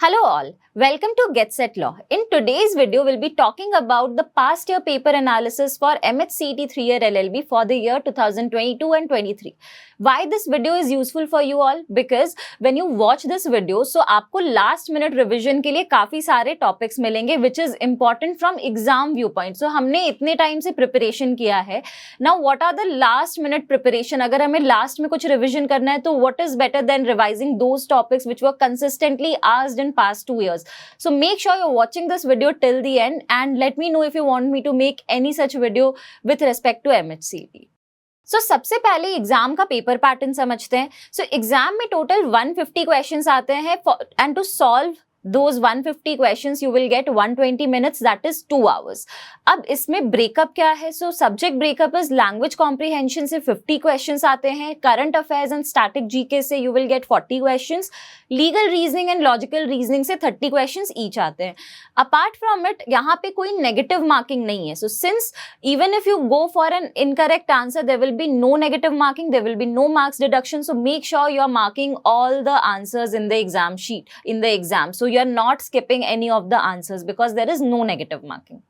Hello all, welcome to Get Set Law. In today's video, we'll be talking about the past year paper analysis for MHCET 3-year LLB for the year 2022 and 23. Why this video is useful for you all? Because when you watch this video, so आपको last minute revision के लिए काफी सारे topics मिलेंगे which is important from exam viewpoint. So हमने इतने time से preparation किया है. Now what are the last minute preparation? अगर हमें last में कुछ revision करना है तो what is better than revising those topics which were consistently asked in past 2 years? So make sure you're watching this video till the end and let me know if you want me to make any such video with respect to MHCET. So सबसे पहले exam का paper pattern समझते हैं. So exam में total 150 questions आते हैं and to solve those 150 questions you will get 120 minutes, that is 2 hours. अब इसमें ब्रेकअप क्या है? So subject breakup is language comprehension से 50 क्वेश्चंस आते हैं, current affairs and static GK से you will get 40 questions, legal reasoning and logical reasoning से 30 questions each आते हैं. अपार्ट फ्रॉम इट यहाँ पे कोई नेगेटिव मार्किंग नहीं है. So since even if you go for an incorrect answer there will be no negative marking, there will be no marks deduction. So make sure you are marking all the answers in the exam sheet in the exam. So you are not skipping any of the answers because there is no negative marking.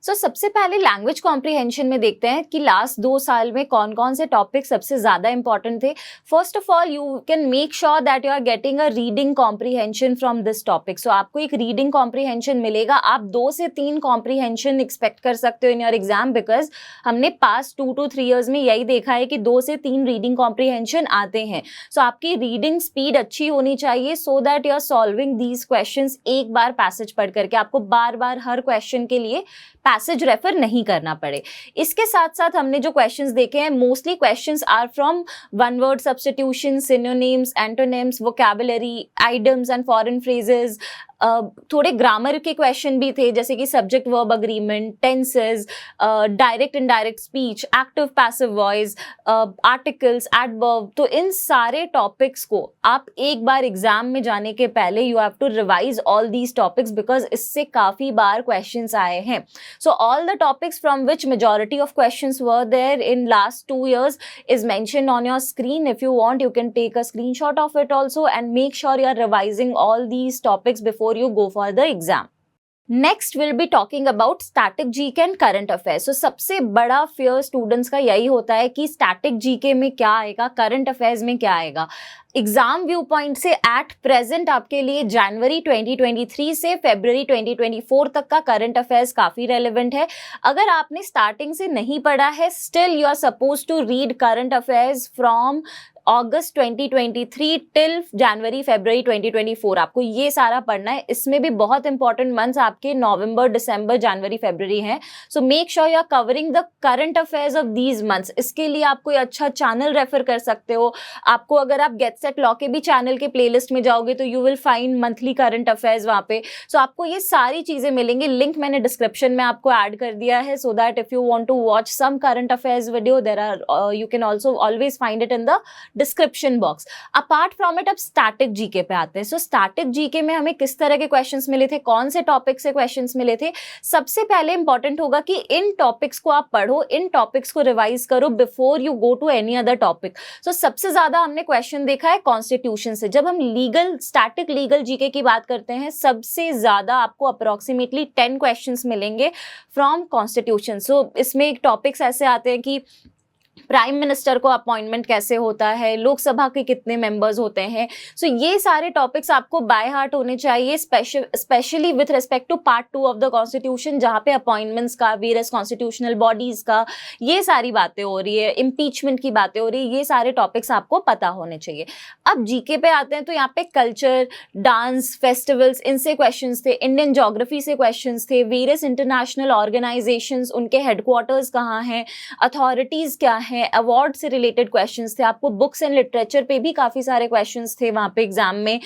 So सबसे पहले language comprehension में देखते हैं कि last 2 साल में कौन कौन से टॉपिक सबसे ज़्यादा इंपॉर्टेंट थे. First of all you can make sure that you are getting a reading comprehension from this topic. So आपको एक रीडिंग कॉम्प्रिहेंशन मिलेगा. आप 2 से 3 कॉम्प्रिहेंशन एक्सपेक्ट कर सकते हो इन योर एग्जाम बिकॉज हमने पास्ट 2 to 3 ईयर्स में यही देखा है कि 2 से 3 रीडिंग कॉम्प्रिहेंशन आते हैं. सो आपकी रीडिंग स्पीड अच्छी होनी चाहिए so that you are solving these questions एक बार पैसेज पढ़ करके. आपको बार बार हर क्वेश्चन के लिए पैसेज रेफर नहीं करना पड़े. इसके साथ साथ हमने जो क्वेश्चंस देखे हैं mostly questions are from one word substitution, synonyms, antonyms, vocabulary, idioms and foreign phrases. थोड़े ग्रामर के क्वेश्चन भी थे जैसे कि subject verb agreement, tenses, direct indirect speech, active passive voice, articles, adverb. तो इन सारे टॉपिक्स को आप एक बार एग्जाम में जाने के पहले you have to revise all these topics because इससे काफ़ी बार क्वेश्चंस आए हैं. So all the topics from which majority of questions were there in last 2 years is mentioned on your screen. If you want, you can take a screenshot of it also and make sure you are revising all these topics before you go for the exam. Next will be talking about static GK and current affairs. So सबसे बड़ा fear students का यही होता है कि static GK में क्या आएगा, करंट अफेयर्स में क्या आएगा. एग्जाम व्यू पॉइंट से एट प्रेजेंट आपके लिए जनवरी 2023 से फरवरी 2024 तक का करंट अफेयर्स काफ़ी रेलिवेंट है. अगर आपने स्टार्टिंग से नहीं पढ़ा है still you are suppose to read current affairs from August 2023 till January February 2024. आपको ये सारा पढ़ना है. इसमें भी बहुत इंपॉर्टेंट मंथ्स आपके नवंबर, दिसंबर, जनवरी, फरवरी हैं. So make sure you are covering the current affairs of these months. इसके लिए आप कोई अच्छा चैनल रेफर कर सकते हो. आपको अगर आप गेट सेट लॉ के भी चैनल के प्लेलिस्ट में जाओगे तो you will find monthly current affairs वहाँ पे. सो आपको ये सारी चीज़ें मिलेंगी. लिंक मैंने डिस्क्रिप्शन में आपको ऐड कर दिया है so that if you want to watch some current affairs video there are you can also always find it in the description box. Apart from it अब स्टैटिक जीके पे आते हैं. सो स्टैटिक जीके में हमें किस तरह के questions मिले थे, कौन से टॉपिक से क्वेश्चंस मिले थे. सबसे पहले इंपॉर्टेंट होगा कि इन टॉपिक्स को आप पढ़ो, इन टॉपिक्स को रिवाइज करो before you go to any other topic. So सबसे ज्यादा हमने क्वेश्चन देखा है कॉन्स्टिट्यूशन से. जब हम लीगल स्टैटिक लीगल जीके की बात करते हैं सबसे ज्यादा आपको अप्रोक्सीमेटली 10 क्वेश्चंस मिलेंगे फ्रॉम कॉन्स्टिट्यूशन. सो इसमें टॉपिक्स ऐसे आते हैं कि प्राइम मिनिस्टर को अपॉइंटमेंट कैसे होता है, लोकसभा के कितने मेंबर्स होते हैं. सो ये सारे टॉपिक्स आपको बाय हार्ट होने चाहिए specially with respect to part 2 of the constitution जहाँ पे अपॉइंटमेंट्स का, वेरियस कॉन्स्टिट्यूशनल बॉडीज का ये सारी बातें हो रही है, इम्पीचमेंट की बातें हो रही है. ये सारे टॉपिक्स आपको पता होने चाहिए. अब जीके पे आते हैं तो यहाँ पे कल्चर, डांस, फेस्टिवल्स, इनसे क्वेश्चंस थे. इंडियन ज्योग्राफी से क्वेश्चंस थे. वेरियस इंटरनेशनल ऑर्गेनाइजेशंस, उनके हेडक्वार्टर्स कहाँ हैं, अथॉरिटीज क्या हैं, अवार्ड से रिलेटेड क्वेश्चंस थे. आपको बुक्स एंड लिटरेचर पे भी काफी सारे क्वेश्चंस थे वहां पे एग्जाम में.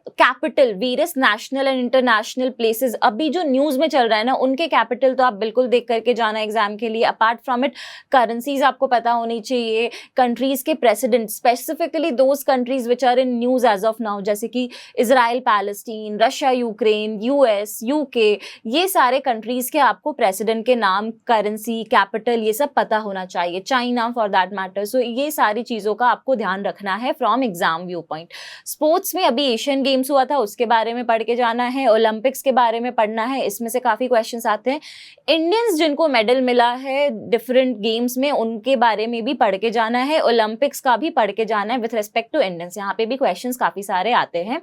Capital, various national and international places, अभी जो न्यूज में चल रहा है ना उनके कैपिटल तो आप बिल्कुल देख करके जाना एग्जाम के लिए. अपार्ट फ्रॉम इट करेंसीज आपको पता होनी चाहिए, कंट्रीज के president, specifically those countries which are in news as of now जैसे कि Israel Palestine, Russia Ukraine, US, UK, ये सारे कंट्रीज के आपको प्रेसिडेंट के नाम, करेंसी, कैपिटल ये सब पता होना चाहिए. China, for that matter. So ये सारी चीज़ों का आपको ध्यान रखना है from exam view point. Sports में अभी एशियन गेम्स हुआ था, उसके बारे में पढ़ के जाना है, ओलंपिक्स के बारे में पढ़ना है, इसमें से काफ़ी क्वेश्चंस आते हैं। इंडियंस जिनको मेडल मिला है डिफरेंट गेम्स में, उनके बारे में भी पढ़ के जाना है, ओलंपिक्स का भी पढ़ के जाना है विथ रिस्पेक्ट टू इंडियंस। यहाँ पे भी क्वेश्चंस काफ़ी सारे आते हैं।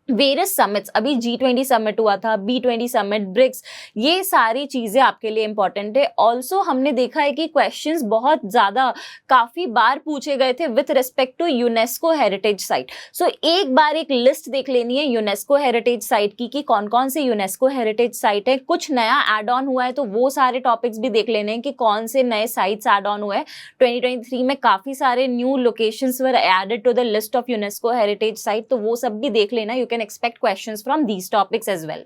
वेरियस समिट्स, अभी G20 समिट हुआ था, B20 समिट, ब्रिक्स, ये सारी चीज़ें आपके लिए इंपॉर्टेंट है। ऑल्सो हमने देखा है कि क्वेश्चंस बहुत ज़्यादा काफ़ी बार पूछे गए थे with respect to UNESCO heritage site. So एक बार एक लिस्ट देख लेनी है यूनेस्को हेरिटेज साइट की कि कौन कौन से यूनेस्को हेरिटेज साइट है। कुछ नया एड ऑन हुआ है तो वो सारे टॉपिक्स भी देख लेने हैं कि कौन से नए साइट्स एड ऑन हुए हैं। 2023 में काफ़ी सारे new locations were added to the list of UNESCO heritage site, तो वो सब भी देख लेना। You can expect questions from these topics as well.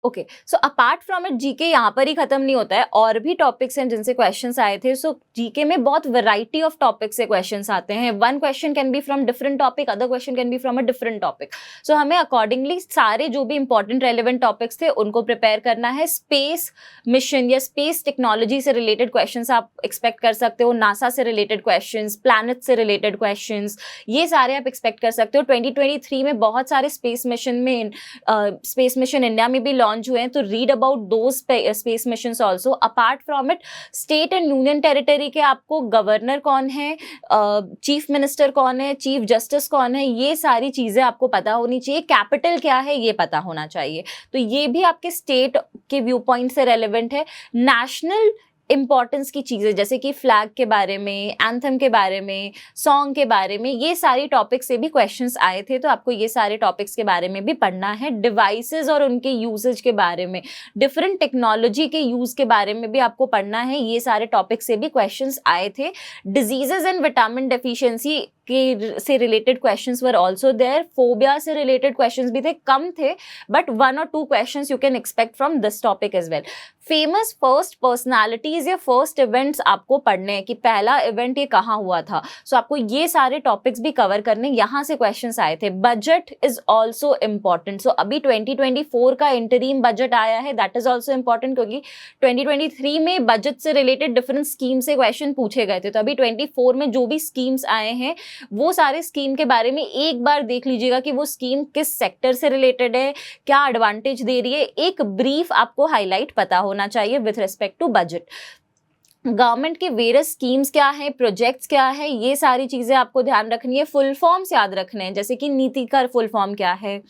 Okay, so apart from it GK यहाँ पर ही खत्म नहीं होता है, और भी टॉपिक्स हैं जिनसे क्वेश्चंस आए थे। सो जीके में बहुत वैरायटी ऑफ टॉपिक्स से क्वेश्चंस आते हैं। One question can be from different topic, other question can be from a different topic. So हमें अकॉर्डिंगली सारे जो भी इंपॉर्टेंट रेलिवेंट टॉपिक्स थे उनको प्रिपेयर करना है। स्पेस मिशन या स्पेस टेक्नोलॉजी से रिलेटेड क्वेश्चंस आप एक्सपेक्ट कर सकते हो, नासा से रिलेटेड क्वेश्चंस, प्लैनेट से रिलेटेड क्वेश्चंस, ये सारे आप एक्सपेक्ट कर सकते हो। 2023 में बहुत सारे स्पेस मिशन इंडिया में भी लॉन्च हुए हैं, तो read about those space missions also. Apart from it, state and union territory के आपको गवर्नर कौन है, चीफ मिनिस्टर कौन है, चीफ जस्टिस कौन है, ये सारी चीज़ें आपको पता होनी चाहिए। कैपिटल क्या है ये पता होना चाहिए, तो ये भी आपके स्टेट के व्यू पॉइंट से रेलेवेंट है। नेशनल इंपॉर्टेंस की चीज़ें जैसे कि फ्लैग के बारे में, एंथम के बारे में, सॉन्ग के बारे में, ये सारी टॉपिक्स से भी क्वेश्चंस आए थे, तो आपको ये सारे टॉपिक्स के बारे में भी पढ़ना है। डिवाइसेस और उनके यूजेज के बारे में, डिफरेंट टेक्नोलॉजी के यूज़ के बारे में भी आपको पढ़ना है, ये सारे टॉपिक्स से भी क्वेश्चंस आए थे। डिजीजेज एंड विटामिन डेफिशिएंसी के से related questions were also there. Phobia से रिलेटेड क्वेश्चंस भी थे, कम थे, but 1 or 2 questions you can expect from this topic as well. Famous first personalities या फर्स्ट इवेंट्स आपको पढ़ने हैं कि पहला इवेंट ये कहाँ हुआ था। सो आपको ये सारे टॉपिक्स भी कवर करने, यहाँ से क्वेश्चंस आए थे। Budget is also important. So अभी 2024 का इंटरिम बजट आया है, दैट इज ऑल्सो इम्पॉर्टेंट, क्योंकि 2023 में बजट से रिलेटेड डिफरेंट स्कीम से क्वेश्चन पूछे गए थे। तो अभी 24 में जो भी स्कीम्स आए हैं वो सारे स्कीम के बारे में एक बार देख लीजिएगा कि वो स्कीम किस सेक्टर से रिलेटेड है, क्या एडवांटेज दे रही है। एक ब्रीफ आपको हाईलाइट पता होना चाहिए with respect to budget. Government के वेरियस स्कीम्स क्या है, प्रोजेक्ट्स क्या है, ये सारी चीज़ें आपको ध्यान रखनी है। फुल फॉर्म्स याद रखने हैं, जैसे कि नीति का फुल फॉर्म क्या है,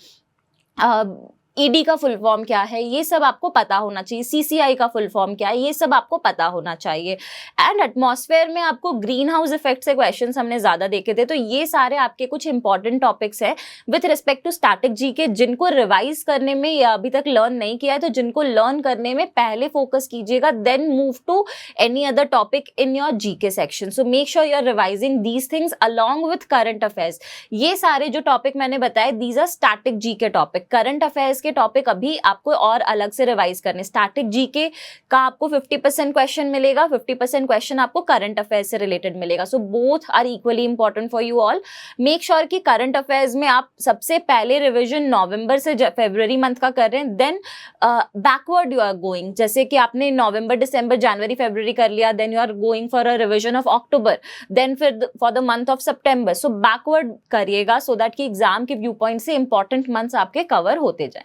ईडी का फुल फॉर्म क्या है, ये सब आपको पता होना चाहिए। सीसीआई का फुल फॉर्म क्या है, ये सब आपको पता होना चाहिए। एंड एटमॉस्फेयर में आपको ग्रीन हाउस इफेक्ट से क्वेश्चंस हमने ज़्यादा देखे थे, तो ये सारे आपके कुछ इंपॉर्टेंट टॉपिक्स है with respect to static GK, जिनको रिवाइज करने में या अभी तक लर्न नहीं किया है, तो जिनको लर्न करने में पहले फोकस कीजिएगा, then move to any other topic in your GK section. So make sure you are revising these things along with current affairs. ये सारे जो टॉपिक मैंने बताए, these are static GK topic. Current affairs topic अभी आपको और अलग से रिवाइज करने। स्टैटिक जीके का आपको 50% क्वेश्चन मिलेगा, 50% क्वेश्चन आपको करंट अफेयर्स से रिलेटेड मिलेगा। So both are equally important for you all. Make sure कि करंट अफेयर्स में आप सबसे पहले रिविजन नवंबर से फरवरी मंथ का कर रहे हैं, then backward you are going. जैसे कि आपने नवंबर, दिसंबर, जनवरी, फरवरी कर लिया, then you are going for a revision of October, then फिर for the month of September. So backward करिएगा सो दैट कि एग्जाम के व्यू पॉइंट से इंपॉर्टेंट मंथ्स आपके कवर होते जाए।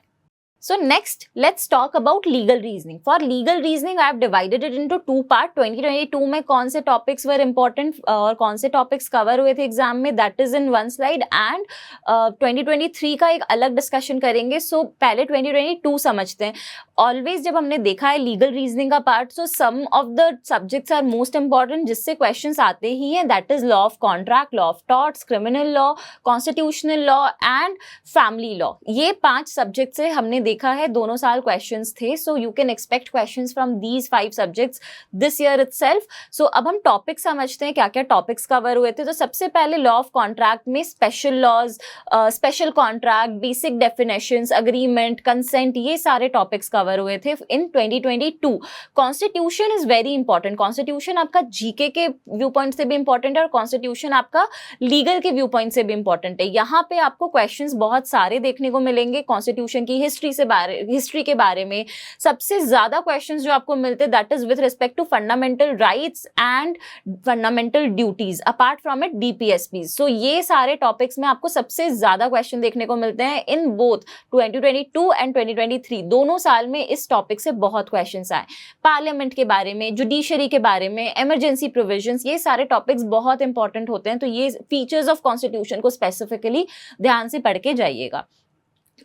So next, let's talk about legal reasoning. For legal reasoning, I have divided it into 2 parts. 2022 में कौन से topics were important और कौन से topics cover हुए थे exam में, that is in one slide, and 2023 का एक अलग discussion करेंगे. So पहले 2022 समझते हैं. Always जब हमने देखा है legal reasoning का part, so some of the subjects are most important जिससे questions आते ही हैं, that is law of contract, law of torts, criminal law, constitutional law and family law. ये 5 subjects से हमने देखा है, दोनों साल क्वेश्चंस थे, so you can expect questions from these 5 subjects this year itself. So अब हम टॉपिक समझते हैं क्या क्या टॉपिक्स कवर हुए थे। तो सबसे पहले लॉ ऑफ कॉन्ट्रैक्ट में special laws, special contract, basic definitions, agreement, consent, ये सारे टॉपिक्स कवर हुए थे in 2022। Constitution is very important. Constitution आपका जीके के व्यू पॉइंट से भी इंपॉर्टेंट है और कॉन्स्टिट्यूशन आपका लीगल के व्यू पॉइंट से भी इंपॉर्टेंट है। यहाँ पे आपको क्वेश्चंस बहुत सारे देखने को मिलेंगे, कॉन्स्टिट्यूशन की हिस्ट्री से हिस्ट्री के बारे में सबसे ज्यादा क्वेश्चंस जो आपको मिलते हैं that is with respect to fundamental rights and fundamental duties apart from it DPSP. So ये सारे टॉपिक्स में आपको सबसे ज्यादा क्वेश्चन देखने को मिलते हैं इन बोथ 2022 एंड 2023 दोनों साल में। इस टॉपिक से बहुत क्वेश्चंस आए, पार्लियामेंट के बारे में, जुडिशरी के बारे में, इमरजेंसी प्रोविजंस, ये सारे टॉपिक्स बहुत इंपॉर्टेंट होते हैं। तो ये फीचर्स ऑफ कॉन्स्टिट्यूशन को स्पेसिफिकली ध्यान से पढ़ के जाइएगा।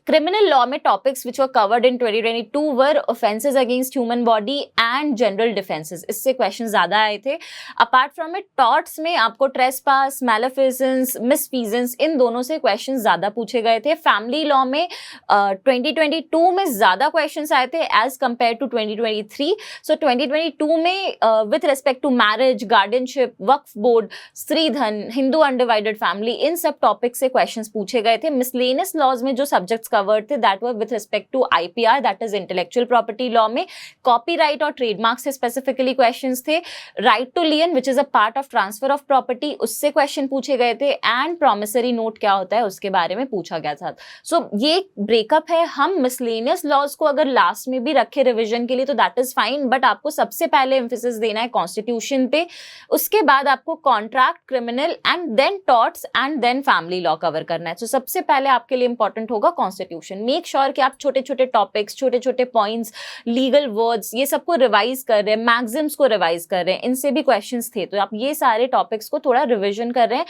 क्रिमिनल लॉ में topics which were covered in 2022 were offences against human body and general defences, इससे क्वेश्चन ज्यादा आए थे। अपार्ट फ्रॉम इट टॉर्ट्स में आपको ट्रेसपास, मैलेफिसेंस, मिसफीजेंस, इन दोनों से क्वेश्चन ज्यादा पूछे गए थे। फैमिली लॉ में 2022 में ज्यादा क्वेश्चन आए थे एज कंपेयर टू 2023। सो 2022 में with respect to marriage, guardianship, Waqf board, stridhan, Hindu undivided family, इन सब टॉपिक से क्वेश्चन पूछे गए थे। मिसलेनियस लॉज में जो सब्जेक्ट्स कवर्ड थे that were with respect to IPR, that is intellectual property law में कॉपीराइट और ट्रेडमार्क से स्पेसिफिकली क्वेश्चंस थे। Right to lien which is a part of transfer of property, उससे क्वेश्चन पूछे गए थे। एंड प्रोमिसरी नोट क्या होता है उसके बारे में पूछा गया था। सो ये ब्रेकअप है। हम मिसलेनियस लॉज को अगर लास्ट में भी रखे रिविजन के लिए तो दैट इज फाइन, बट आपको सबसे पहले एम्फेसिस देना है कॉन्स्टिट्यूशन पे, उसके बाद आपको contract, criminal and then torts and then family law cover करना है। तो सबसे पहले आपके लिए इंपॉर्टेंट होगा कॉन्स्टिट्यूशन। मेक श्योर कि आप छोटे छोटे टॉपिक्स, छोटे छोटे पॉइंट्स, लीगल वर्ड्स, ये सबको रिवाइज कर रहे हैं, मैग्जिम्स को रिवाइज कर रहे हैं, इनसे भी क्वेश्चंस थे। तो आप ये सारे टॉपिक्स को थोड़ा रिविजन कर रहे हैं,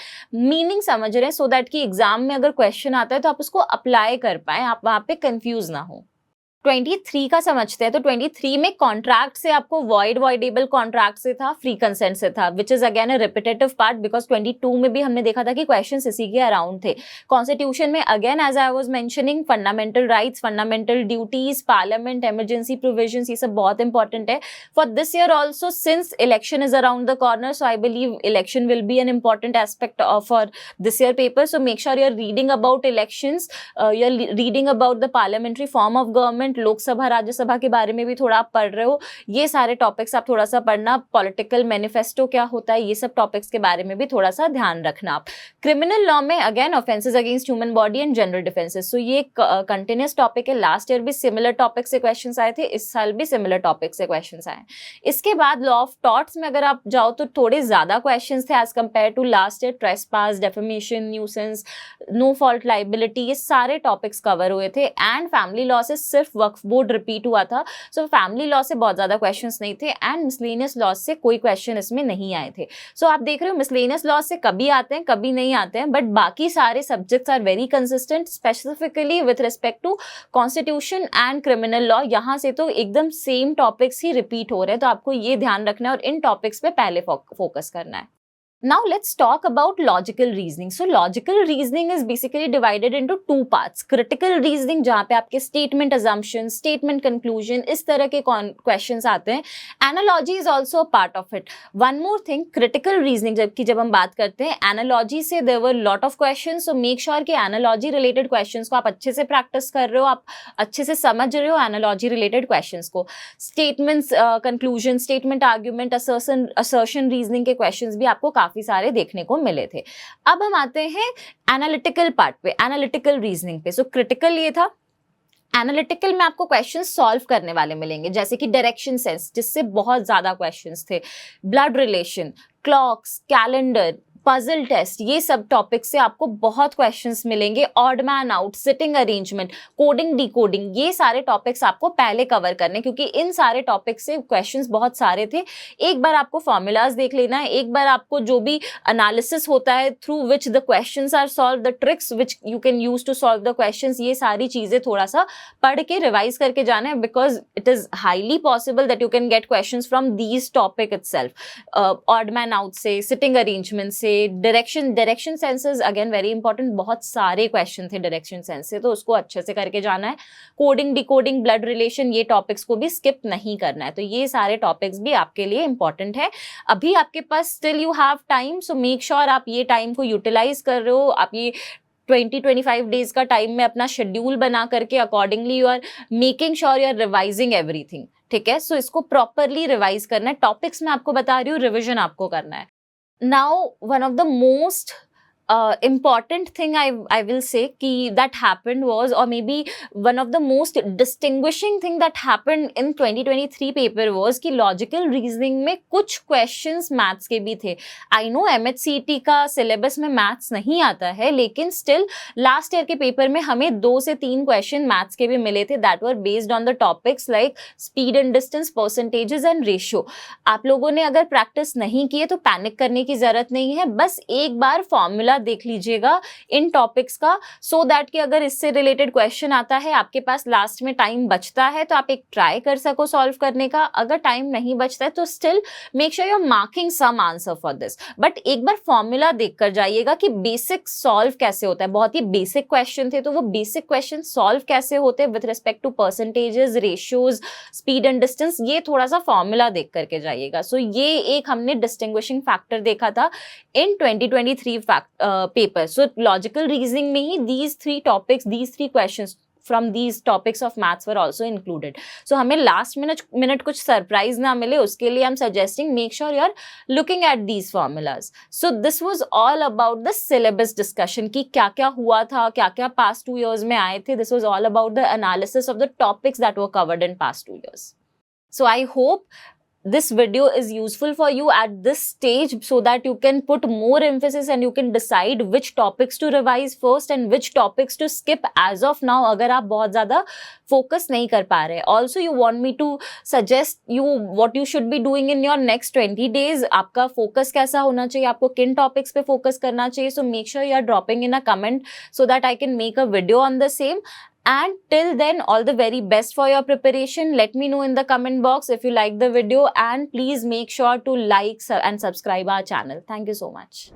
मीनिंग समझ रहे हैं, सो दैट कि एग्जाम में अगर क्वेश्चन आता है तो आप उसको अप्लाई कर पाए, आप वहां पे कंफ्यूज ना हो। 23 का समझते हैं। तो 23 में कॉन्ट्रैक्ट से आपको वॉइडेबल कॉन्ट्रैक्ट से था, फ्री कंसेंट से था, which is again a repetitive part because 22 में भी हमने देखा था कि क्वेश्चंस इसी के अराउंड थे। कॉन्स्टिट्यूशन में again as I was mentioning fundamental rights, fundamental duties, parliament, emergency provisions, ये सब बहुत इंपॉर्टेंट है for this year also since election is around the corner. So I believe election will be an important aspect for this year paper. So make sure you are reading about elections, you are reading about the parliamentary form of government, Lok Sabha, Rajya Sabha के बारे में भी थोड़ा आप पढ़ रहे हो। ये सारे टॉपिक्स आप थोड़ा सा पढ़ना। पॉलिटिकल मैनिफेस्टो क्या होता है, ये सब टॉपिक्स के बारे में भी थोड़ा सा ध्यान रखना आप। क्रिमिनल लॉ में again offences against human body and general defences, so ये कंटिन्यूस टॉपिक है। लास्ट ईयर भी सिमिलर टॉपिक से क्वेश्चंस आए थे, इस साल भी सिमिलर टॉपिक से क्वेश्चंस आए। इसके बाद लॉ ऑफ टॉर्ट्स में अगर आप जाओ तो थोड़े ज्यादा क्वेश्चंस थे as compare to last year. Trespass, defamation, nuisance, no fault liability, ये सारे टॉपिक्स कवर हुए थे। एंड फैमिली लॉ से सिर्फ वक्फ बोर्ड रिपीट हुआ था। सो फैमिली लॉ से बहुत ज्यादा क्वेश्चंस नहीं थे एंड मिसलेनियस लॉ से कोई क्वेश्चन इसमें नहीं आए थे। सो आप देख रहे हो मिसलेनियस लॉ से कभी आते हैं कभी नहीं आते हैं, बट बाकी सारे subjects are very consistent, specifically with respect to constitution and criminal law. यहाँ से तो एकदम सेम टॉपिक्स ही रिपीट हो रहे हैं, तो आपको ये ध्यान रखना है और इन टॉपिक्स पे पहले फोकस करना है। Now let's talk about logical reasoning. So logical reasoning is basically divided into two parts. Critical reasoning जहाँ पे आपके statement assumption, statement conclusion, इस तरह के questions आते हैं. Analogy is also a part of it. One more thing, critical reasoning जब हम बात करते हैं analogy से there were lot of questions. So make sure कि analogy related questions को आप अच्छे से practice कर रहे हो, आप अच्छे से समझ रहे हो analogy related questions को. Statements, conclusion, statement argument, assertion reasoning के questions भी आपको काफी सारे देखने को मिले थे। अब हम आते हैं एनालिटिकल पार्ट पे, एनालिटिकल रीजनिंग पे। सो क्रिटिकल ये था, एनालिटिकल में आपको क्वेश्चंस सॉल्व करने वाले मिलेंगे, जैसे कि डायरेक्शन सेंस जिससे बहुत ज्यादा क्वेश्चंस थे, blood relation, clocks, calendar, puzzle test, ये सब टॉपिक से आपको बहुत क्वेश्चंस मिलेंगे। Odd man out, sitting arrangement, coding decoding, ये सारे टॉपिक्स आपको पहले कवर करने, क्योंकि इन सारे टॉपिक से क्वेश्चंस बहुत सारे थे। एक बार आपको फॉर्मूलाज देख लेना है, एक बार आपको जो भी एनालिसिस होता है through which the questions are solve, the tricks which you can use to solve the questions, ये सारी चीजें थोड़ा सा पढ़ के रिवाइज करके जाना है, because it is highly possible that you can get questions from these topic itself. Odd man out से, सिटिंग अरेंजमेंट से, direction senses again very important, बहुत सारे क्वेश्चन थे डायरेक्शन सेंस से, तो उसको अच्छे से करके जाना है। कोडिंग डिकोडिंग, ब्लड रिलेशन, ये टॉपिक्स को भी स्किप नहीं करना है। तो ये सारे टॉपिक्स भी आपके लिए इंपॉर्टेंट है। अभी आपके पास still you have time, so make sure आप ये टाइम को यूटिलाइज कर रहे हो। आप ये 20-25 डेज का टाइम में अपना शेड्यूल बना करके accordingly you are making sure you are revising everything, ठीक है। सो इसको प्रॉपरली रिवाइज करना है। टॉपिक्स में आपको बता रही हूँ, रिविजन आपको करना है। Now, one of the most important thing I will say कि that happened was, or maybe one of the most distinguishing thing that happened in 2023 paper was कि logical reasoning में कुछ questions maths के भी थे. I know MHCT का syllabus में maths नहीं आता है, लेकिन still last year के paper में हमें 2 से 3 question maths के भी मिले थे that were based on the topics like speed and distance, percentages and ratio. आप लोगों ने अगर practice नहीं किए तो panic करने की जरूरत नहीं है, बस एक बार फॉर्मूला देख लीजिएगा इन टॉपिक्स का, सो दैट कि अगर इससे रिलेटेड क्वेश्चन आता है, आपके पास लास्ट में टाइम बचता है तो आप एक ट्राई कर सको सॉल्व करने का. अगर टाइम नहीं बचता है तो still make sure you are marking some answer for this, but एक बार फॉर्मूला देखकर जाइएगा कि बेसिक सॉल्व कैसे होता है. बहुत ही बेसिक क्वेश्चन थे, तो वो बेसिक क्वेश्चन सॉल्व कैसे होते हैं with respect to percentages, ratios, speed and distance, ये थोड़ा सा फॉर्मूला देख करके जाइएगा. सो ये एक हमने डिस्टिंग्विशिंग फैक्टर देखा था इन 2023 paper. So logical reasoning में ही these 3 topics, these 3 questions from these topics of maths were also included. So हमें last minute कुछ surprise ना मिले, उसके लिए I'm suggesting make sure you are looking at these formulas. So this was all about the syllabus discussion कि क्या क्या हुआ था, क्या क्या past 2 years में आए थे. This was all about the analysis of the topics that were covered in past 2 years. So I hope this video is useful for you at this stage so that you can put more emphasis and you can decide which topics to revise first and which topics to skip as of now अगर आप बहुत ज़्यादा focus नहीं कर पा रहे. Also you want me to suggest you what you should be doing in your next 20 days. आपका focus कैसा होना चाहिए, आपको किन topics पे focus करना चाहिए. So make sure you are dropping in a comment so that I can make a video on the same. And till then, all the very best for your preparation. Let me know in the comment box if you like the video, and please make sure to like and subscribe our channel. Thank you so much.